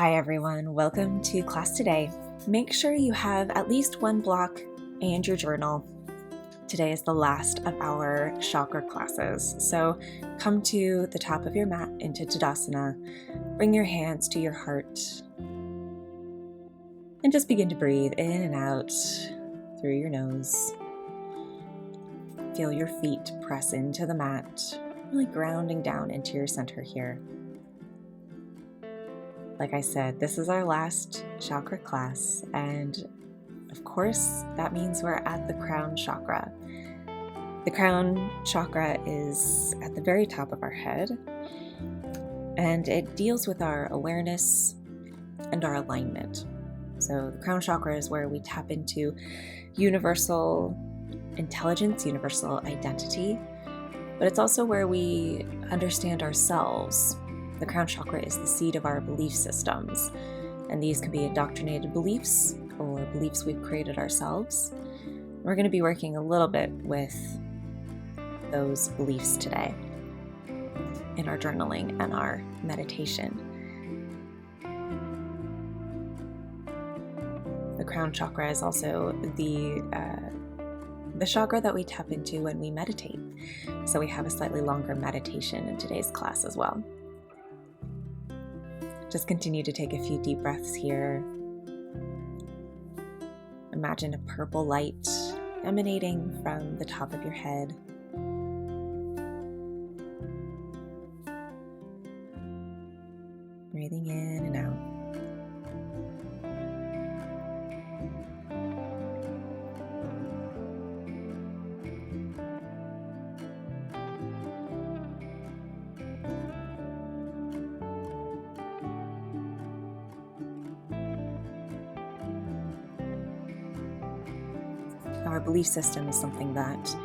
Hi everyone, welcome to class today. Make sure you have at least one block and your journal. Today is the last of our chakra classes, so come to the top of your mat into Tadasana, bring your hands to your heart, and just begin to breathe in and out through your nose. Feel your feet press into the mat, really grounding down into your center here. Like I said, this is our last chakra class, and of course, that means we're at the crown chakra. The crown chakra is at the very top of our head, and it deals with our awareness and our alignment. So the crown chakra is where we tap into universal intelligence, universal identity, but it's also where we understand ourselves. The crown chakra is the seat of our belief systems, and these can be indoctrinated beliefs or beliefs we've created ourselves. We're going to be working a little bit with those beliefs today in our journaling and our meditation. The crown chakra is also the chakra that we tap into when we meditate. So we have a slightly longer meditation in today's class as well. Just continue to take a few deep breaths here. Imagine a purple light emanating from the top of your head. Breathing in and out. Our belief system is something that,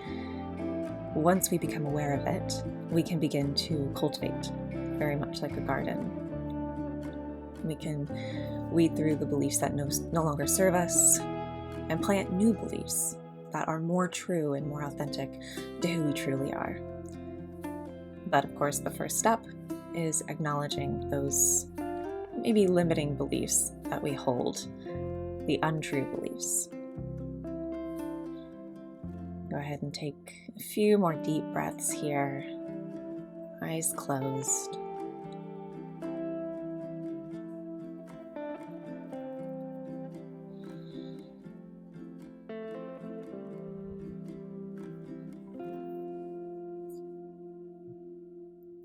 once we become aware of it, we can begin to cultivate, very much like a garden. We can weed through the beliefs that no longer serve us and plant new beliefs that are more true and more authentic to who we truly are. But of course, the first step is acknowledging those maybe limiting beliefs that we hold, the untrue beliefs. Go ahead and take a few more deep breaths here, eyes closed.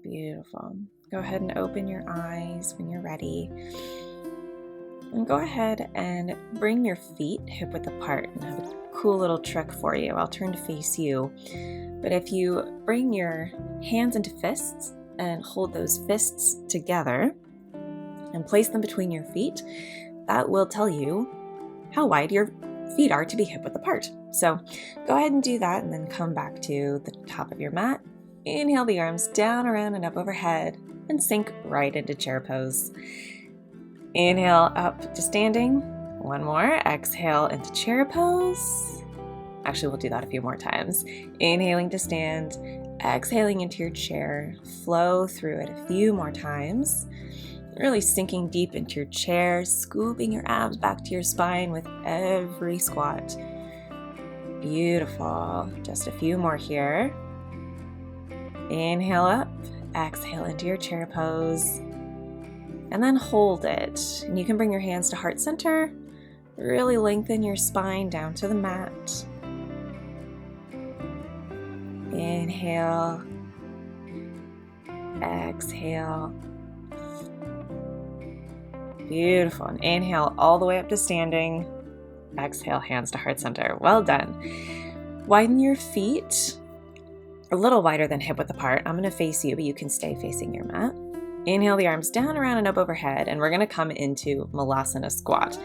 Beautiful. Go ahead and open your eyes when you're ready. And go ahead and bring your feet hip width apart. And I have a cool little trick for you. I'll turn to face you. But if you bring your hands into fists and hold those fists together and place them between your feet, that will tell you how wide your feet are to be hip width apart. So go ahead and do that and then come back to the top of your mat. Inhale the arms down, around, and up overhead and sink right into chair pose. Inhale up to standing. One more. Exhale into chair pose. Actually, we'll do that a few more times. Inhaling to stand, exhaling into your chair. Flow through it a few more times. Really sinking deep into your chair, scooping your abs back to your spine with every squat. Beautiful. Just a few more here. Inhale up, exhale into your chair pose, and then hold it. And you can bring your hands to heart center, really lengthen your spine down to the mat. Inhale, exhale. Beautiful. And inhale all the way up to standing. Exhale, hands to heart center. Well done. Widen your feet a little wider than hip width apart. I'm going to face you, but you can stay facing your mat. Inhale the arms down, around, and up overhead, and we're going to come into Malasana squat.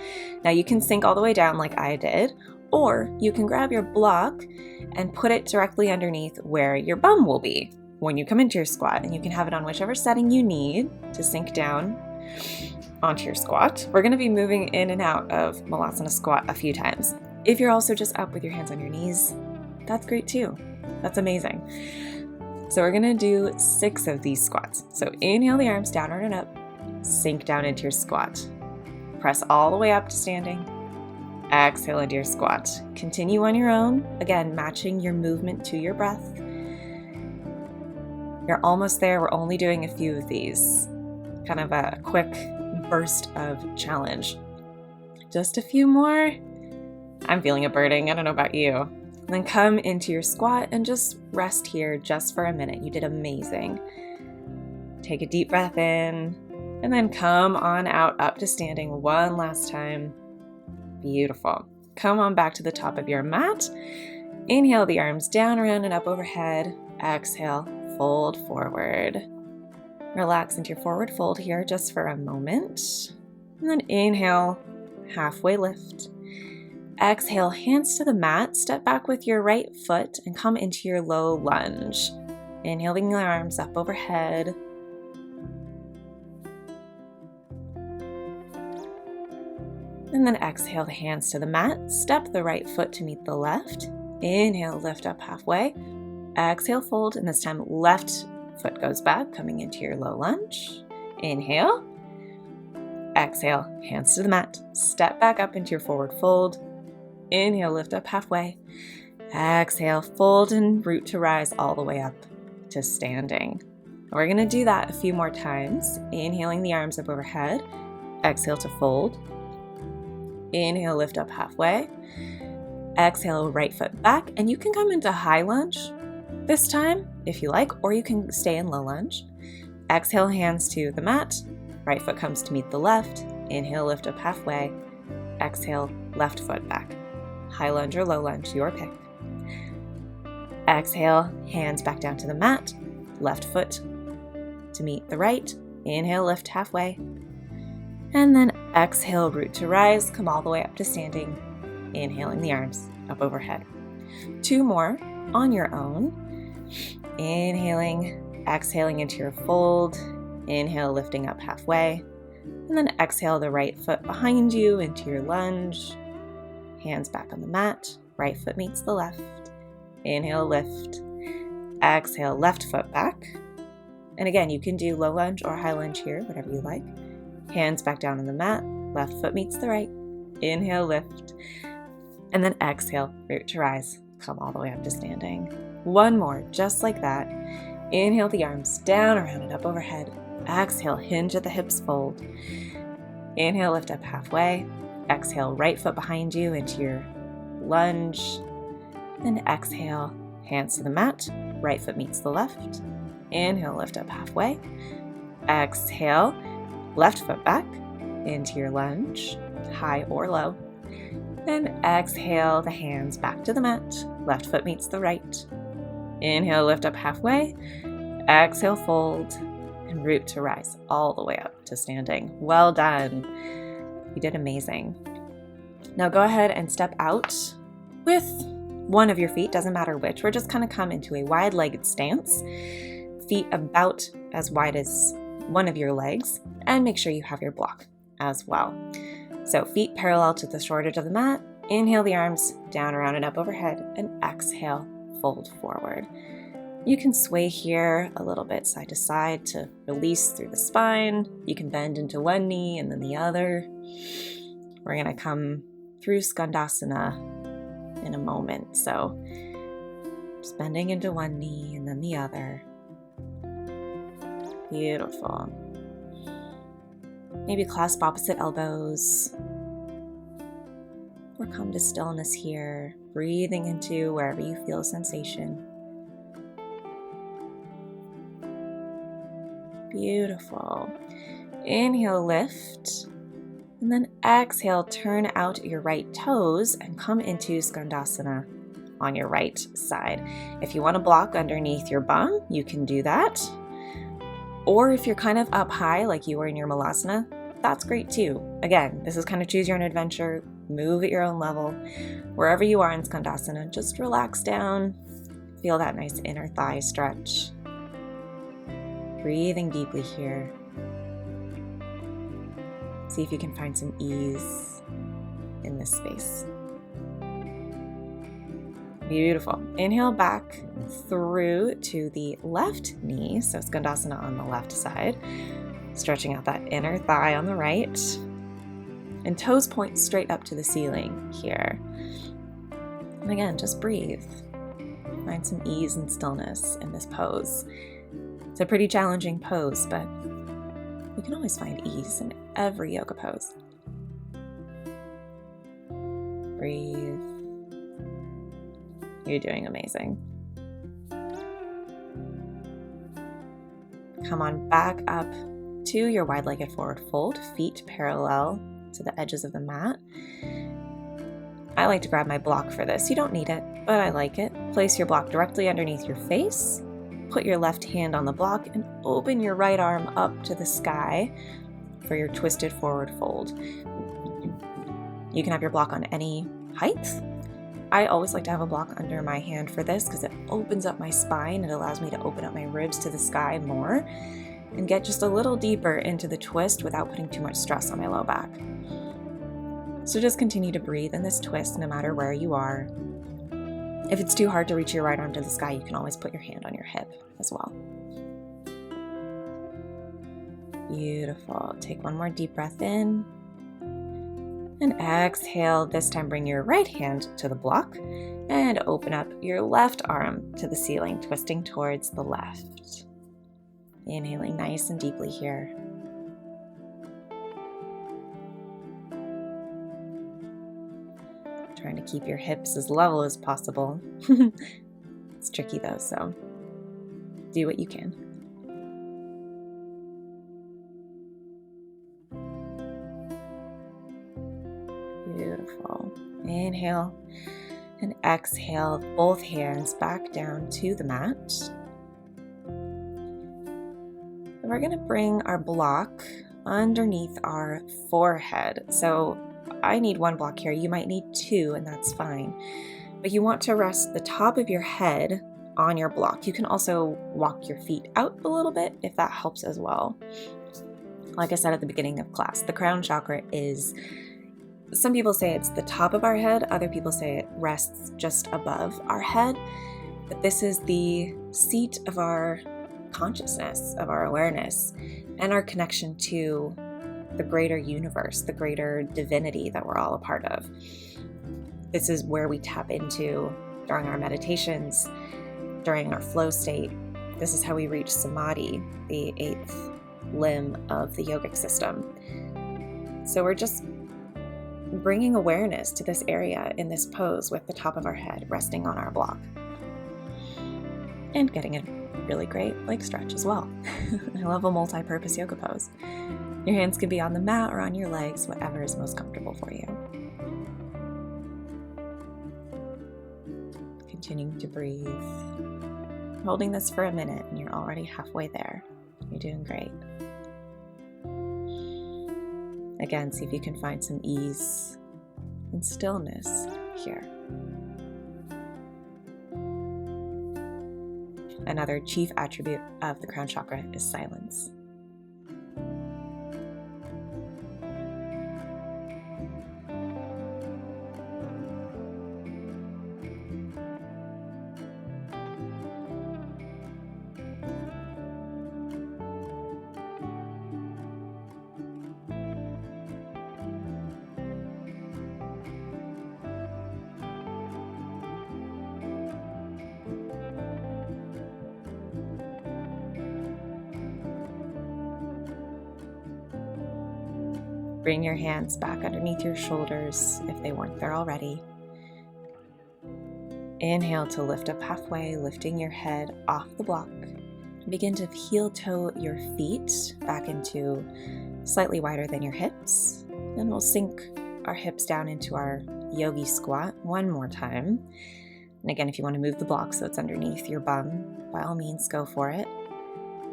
Now you can sink all the way down like I did, or you can grab your block and put it directly underneath where your bum will be when you come into your squat, and you can have it on whichever setting you need to sink down onto your squat. We're going to be moving in and out of Malasana squat a few times. If you're also just up with your hands on your knees, that's great too. That's amazing. So we're going to do 6 of these squats. So inhale the arms downward and up. sink down into your squat. Press all the way up to standing. Exhale into your squat. Continue on your own, again, matching your movement to your breath. You're almost there. We're only doing a few of these. Kind of a quick burst of challenge. Just a few more. I'm feeling a burning. I don't know about you. And then come into your squat and just rest here just for a minute. You did amazing. Take a deep breath in and then come on out up to standing one last time. Beautiful. Come on back to the top of your mat. Inhale the arms down, around, and up overhead. Exhale, fold forward. Relax into your forward fold here just for a moment. And then inhale, halfway lift. Exhale, hands to the mat. Step back with your right foot and come into your low lunge. Inhaling the arms up overhead. And then exhale the hands to the mat. Step the right foot to meet the left. Inhale, lift up halfway. Exhale, fold, and this time left foot goes back, coming into your low lunge. Inhale. Exhale, hands to the mat. Step back up into your forward fold. Inhale, lift up halfway. Exhale, fold and root to rise all the way up to standing. We're going to do that a few more times. Inhaling the arms up overhead. Exhale to fold. Inhale, lift up halfway. Exhale, right foot back. And you can come into high lunge this time if you like, or you can stay in low lunge. Exhale, hands to the mat. Right foot comes to meet the left. Inhale, lift up halfway. Exhale, left foot back. High lunge or low lunge, your pick. Exhale, hands back down to the mat. Left foot to meet the right. Inhale, lift halfway. And then exhale, root to rise. Come all the way up to standing. Inhaling the arms up overhead. Two more on your own. Inhaling, exhaling into your fold. Inhale, lifting up halfway. And then exhale the right foot behind you into your lunge. Hands back on the mat. Right foot meets the left. Inhale, lift. Exhale, left foot back. And again, you can do low lunge or high lunge here, whatever you like. Hands back down on the mat. Left foot meets the right. Inhale, lift. And then exhale, root to rise. Come all the way up to standing. One more, just like that. Inhale the arms down, around, and up overhead. Exhale, hinge at the hips, fold. Inhale, lift up halfway. Exhale, right foot behind you into your lunge. Then exhale, hands to the mat. Right foot meets the left. Inhale, lift up halfway. Exhale, left foot back into your lunge, high or low. Then exhale the hands back to the mat. Left foot meets the right. Inhale, lift up halfway. Exhale, fold. And root to rise all the way up to standing. Well done. You did amazing. Now go ahead and step out with one of your feet, doesn't matter which. We're just gonna come into a wide-legged stance. Feet about as wide as one of your legs, and make sure you have your block as well. So feet parallel to the short edge of the mat. Inhale the arms down, around, and up overhead, and exhale, fold forward. You can sway here a little bit side to side to release through the spine. You can bend into one knee and then the other. We're going to come through Skandasana in a moment. So just bending into one knee and then the other. Beautiful. Maybe clasp opposite elbows. Or come to stillness here, breathing into wherever you feel a sensation. Beautiful. Inhale, lift. And then exhale, turn out your right toes and come into Skandasana on your right side. If you want to block underneath your bum, you can do that. Or if you're kind of up high like you were in your Malasana, that's great too. Again, this is kind of choose your own adventure, move at your own level. Wherever you are in Skandasana, just relax down. Feel that nice inner thigh stretch. Breathing deeply here. See if you can find some ease in this space. Beautiful. Inhale back through to the left knee, so Skandasana on the left side. Stretching out that inner thigh on the right. And toes point straight up to the ceiling here. And again, just breathe. Find some ease and stillness in this pose. It's a pretty challenging pose, but we can always find ease in every yoga pose. Breathe. You're doing amazing. Come on back up to your wide-legged forward fold, feet parallel to the edges of the mat. I like to grab my block for this. You don't need it, but I like it. Place your block directly underneath your face. Put your left hand on the block and open your right arm up to the sky for your twisted forward fold. You can have your block on any height. I always like to have a block under my hand for this because it opens up my spine. It allows me to open up my ribs to the sky more and get just a little deeper into the twist without putting too much stress on my low back. So just continue to breathe in this twist no matter where you are. If it's too hard to reach your right arm to the sky, you can always put your hand on your hip as well. Beautiful. Take one more deep breath in. And exhale. This time bring your right hand to the block and open up your left arm to the ceiling, twisting towards the left. Inhaling nice and deeply here. Trying to keep your hips as level as possible. It's tricky though, so do what you can. Beautiful. Inhale and exhale both hands back down to the mat. And we're going to bring our block underneath our forehead. So I need one block here. You might need two, and that's fine. But you want to rest the top of your head on your block. You can also walk your feet out a little bit if that helps as well. Like I said at the beginning of class, the crown chakra is, some people say it's the top of our head, other people say it rests just above our head, but this is the seat of our consciousness, of our awareness, and our connection to the greater universe, the greater divinity that we're all a part of. This is where we tap into during our meditations, during our flow state. This is how we reach samadhi, the 8th limb of the yogic system. So we're just bringing awareness to this area in this pose with the top of our head resting on our block. And getting a really great leg stretch as well. I love a multi-purpose yoga pose. Your hands can be on the mat or on your legs, whatever is most comfortable for you. Continuing to breathe. Holding this for a minute and you're already halfway there. You're doing great. Again, see if you can find some ease and stillness here. Another chief attribute of the crown chakra is silence. Bring your hands back underneath your shoulders if they weren't there already. Inhale to lift up halfway, lifting your head off the block. Begin to heel toe your feet back into slightly wider than your hips. Then we'll sink our hips down into our yogi squat one more time. And again, if you want to move the block so it's underneath your bum, by all means, go for it.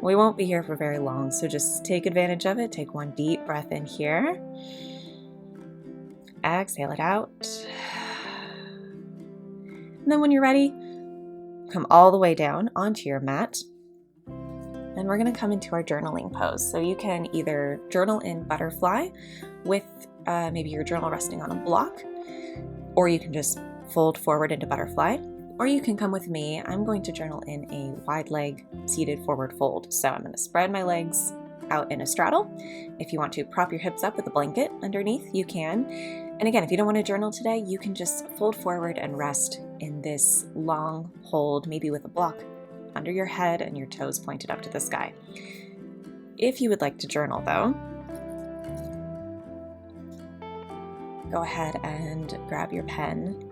We won't be here for very long, so just take advantage of it. Take one deep breath in here. Exhale it out. And then when you're ready, come all the way down onto your mat. And we're going to come into our journaling pose. So you can either journal in butterfly with maybe your journal resting on a block, or you can just fold forward into butterfly. Or you can come with me. I'm going to journal in a wide leg seated forward fold. So I'm going to spread my legs out in a straddle. If you want to prop your hips up with a blanket underneath, you can. And again, if you don't want to journal today, you can just fold forward and rest in this long hold, maybe with a block under your head and your toes pointed up to the sky. If you would like to journal though, go ahead and grab your pen.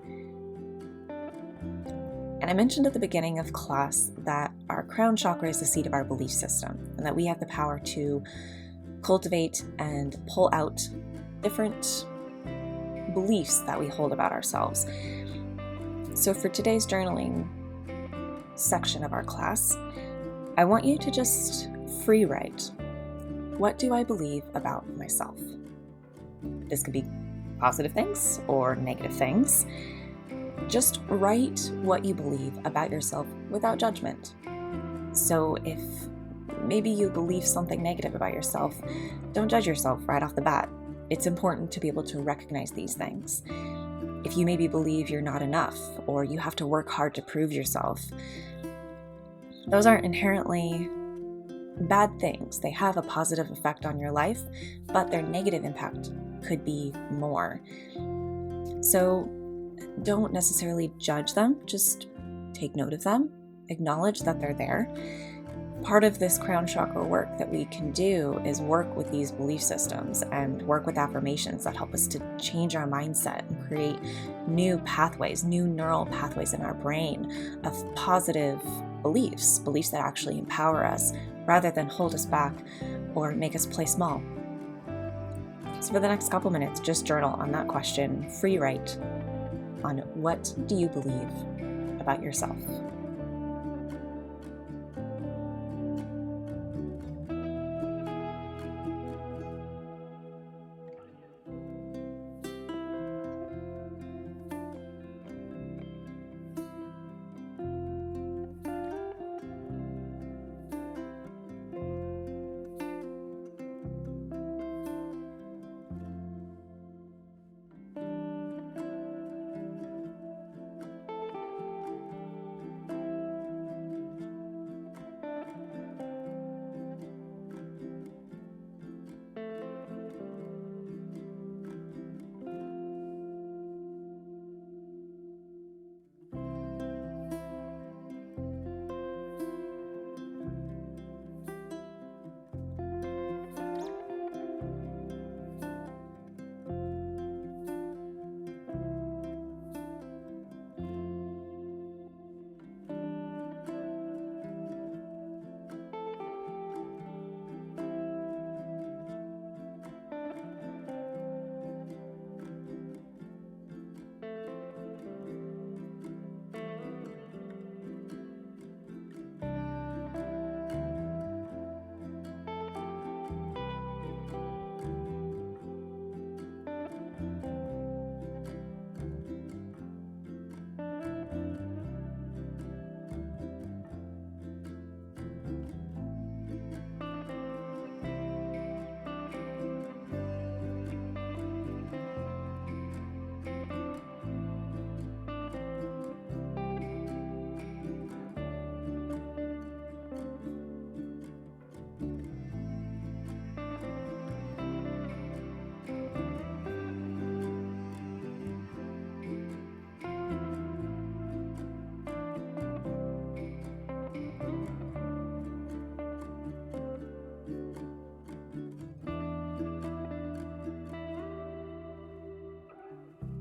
And I mentioned at the beginning of class that our crown chakra is the seat of our belief system, and that we have the power to cultivate and pull out different beliefs that we hold about ourselves. So for today's journaling section of our class, I want you to just free write. What do I believe about myself? This could be positive things or negative things. Just write what you believe about yourself without judgment. So if maybe you believe something negative about yourself, don't judge yourself right off the bat. It's important to be able to recognize these things. If you maybe believe you're not enough or you have to work hard to prove yourself, those aren't inherently bad things. They have a positive effect on your life, but their negative impact could be more. So don't necessarily judge them, just take note of them, acknowledge that they're there. Part of this crown chakra work that we can do is work with these belief systems and work with affirmations that help us to change our mindset and create new pathways, new neural pathways in our brain of positive beliefs that actually empower us rather than hold us back or make us play small. So for the next couple minutes, just journal on that question, free write on what do you believe about yourself.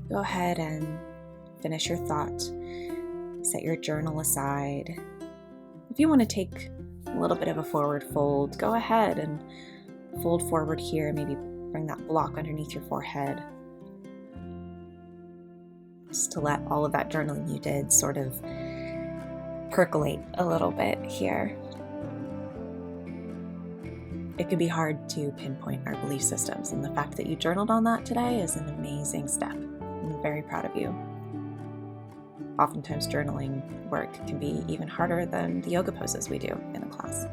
Go ahead and finish your thought. Set your journal aside. If you want to take a little bit of a forward fold, go ahead and fold forward here. Maybe bring that block underneath your forehead. Just to let all of that journaling you did sort of percolate a little bit here. It can be hard to pinpoint our belief systems, and the fact that you journaled on that today is an amazing step. I'm very proud of you. Oftentimes journaling work can be even harder than the yoga poses we do in the class.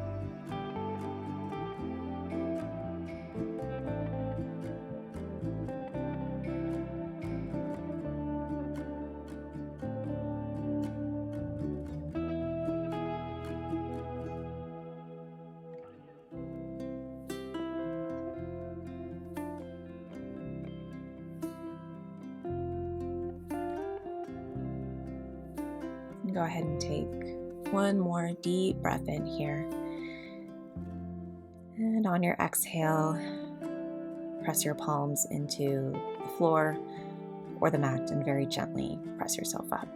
Go ahead and take one more deep breath in here. And on your exhale, press your palms into the floor or the mat and very gently press yourself up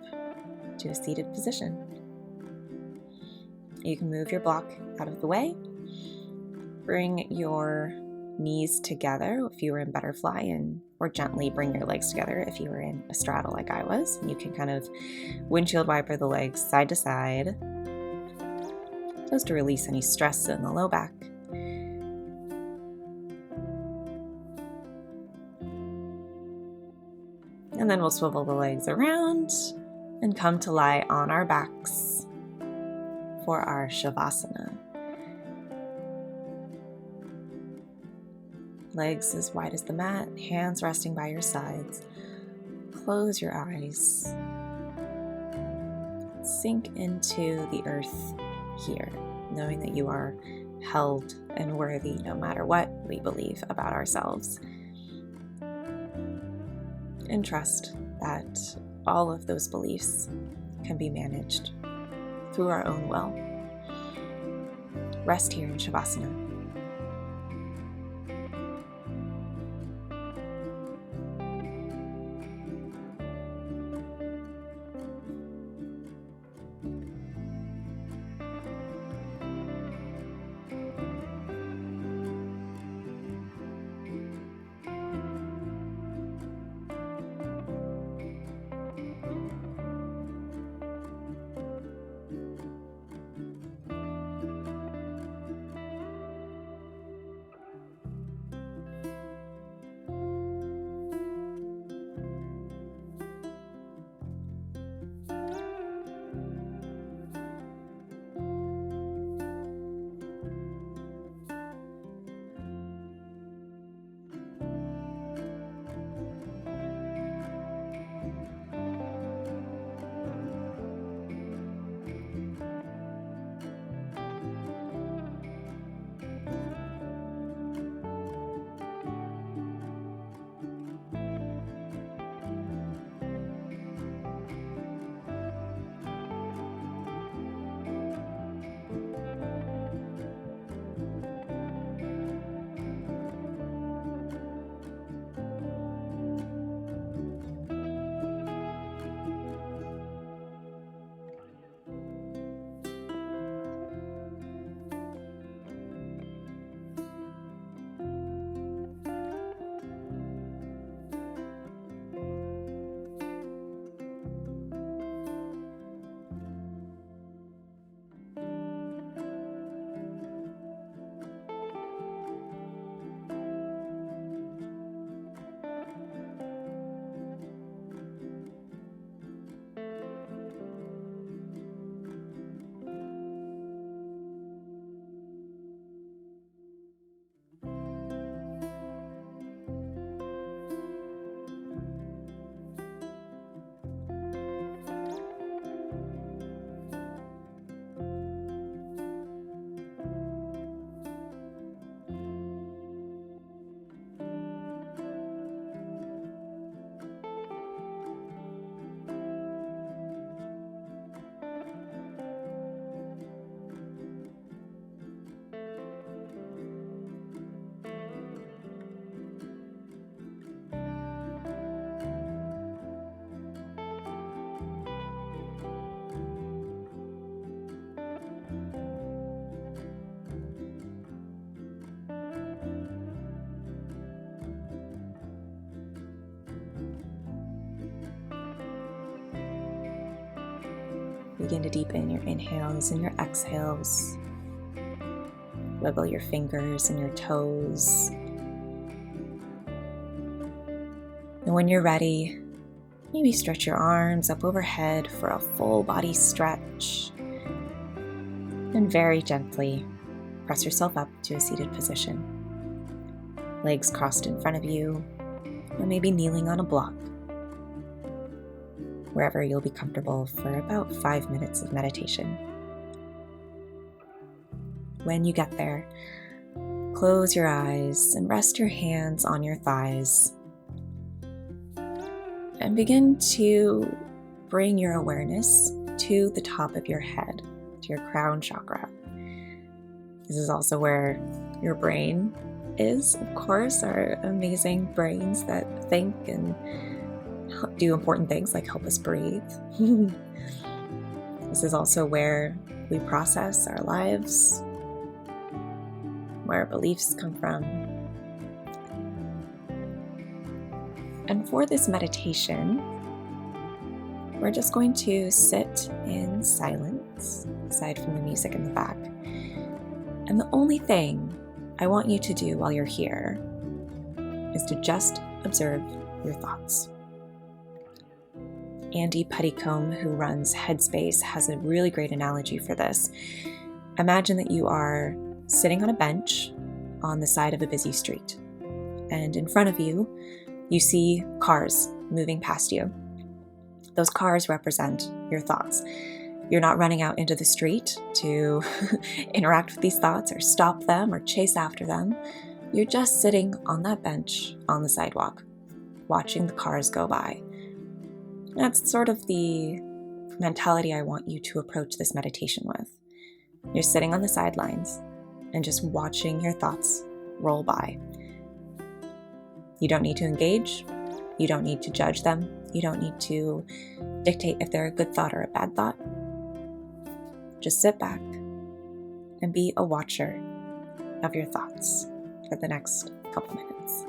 to a seated position. You can move your block out of the way. Bring your knees together if you were in butterfly, or gently bring your legs together if you were in a straddle like I was. You can kind of windshield wiper the legs side to side, just to release any stress in the low back. And then we'll swivel the legs around and come to lie on our backs for our Shavasana. Legs as wide as the mat, hands resting by your sides. Close your eyes. Sink into the earth here, knowing that you are held and worthy no matter what we believe about ourselves. And trust that all of those beliefs can be managed through our own will. Rest here in Shavasana. Begin to deepen your inhales and your exhales. Wiggle your fingers and your toes. And when you're ready, maybe stretch your arms up overhead for a full body stretch. And very gently press yourself up to a seated position. Legs crossed in front of you, or maybe kneeling on a block. Wherever you'll be comfortable for about 5 minutes of meditation. When you get there, close your eyes and rest your hands on your thighs. And begin to bring your awareness to the top of your head, to your crown chakra. This is also where your brain is, of course, our amazing brains that think and do important things like help us breathe. This is also where we process our lives, where our beliefs come from. And for this meditation, we're just going to sit in silence, aside from the music in the back. And the only thing I want you to do while you're here is to just observe your thoughts. Andy Puttycombe, who runs Headspace, has a really great analogy for this. Imagine that you are sitting on a bench on the side of a busy street, and in front of you, you see cars moving past you. Those cars represent your thoughts. You're not running out into the street to interact with these thoughts or stop them or chase after them. You're just sitting on that bench on the sidewalk, watching the cars go by. That's sort of the mentality I want you to approach this meditation with. You're sitting on the sidelines and just watching your thoughts roll by. You don't need to engage. You don't need to judge them. You don't need to dictate if they're a good thought or a bad thought. Just sit back and be a watcher of your thoughts for the next couple minutes.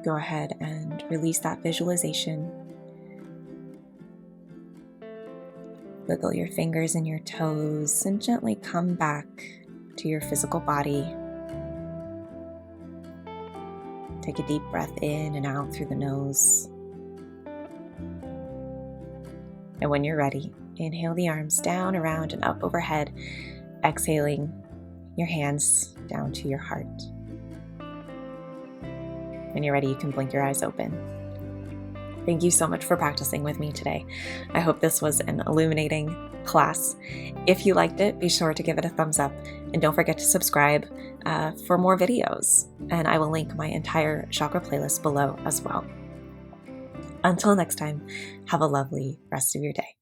Go ahead and release that visualization. Wiggle your fingers and your toes and gently come back to your physical body. Take a deep breath in and out through the nose. And when you're ready, Inhale the arms down, around, and up overhead. Exhaling your hands down to your heart. When you're ready, you can blink your eyes open. Thank you so much for practicing with me today. I hope this was an illuminating class. If you liked it, be sure to give it a thumbs up, and don't forget to subscribe for more videos. And I will link my entire chakra playlist below as well. Until next time, have a lovely rest of your day.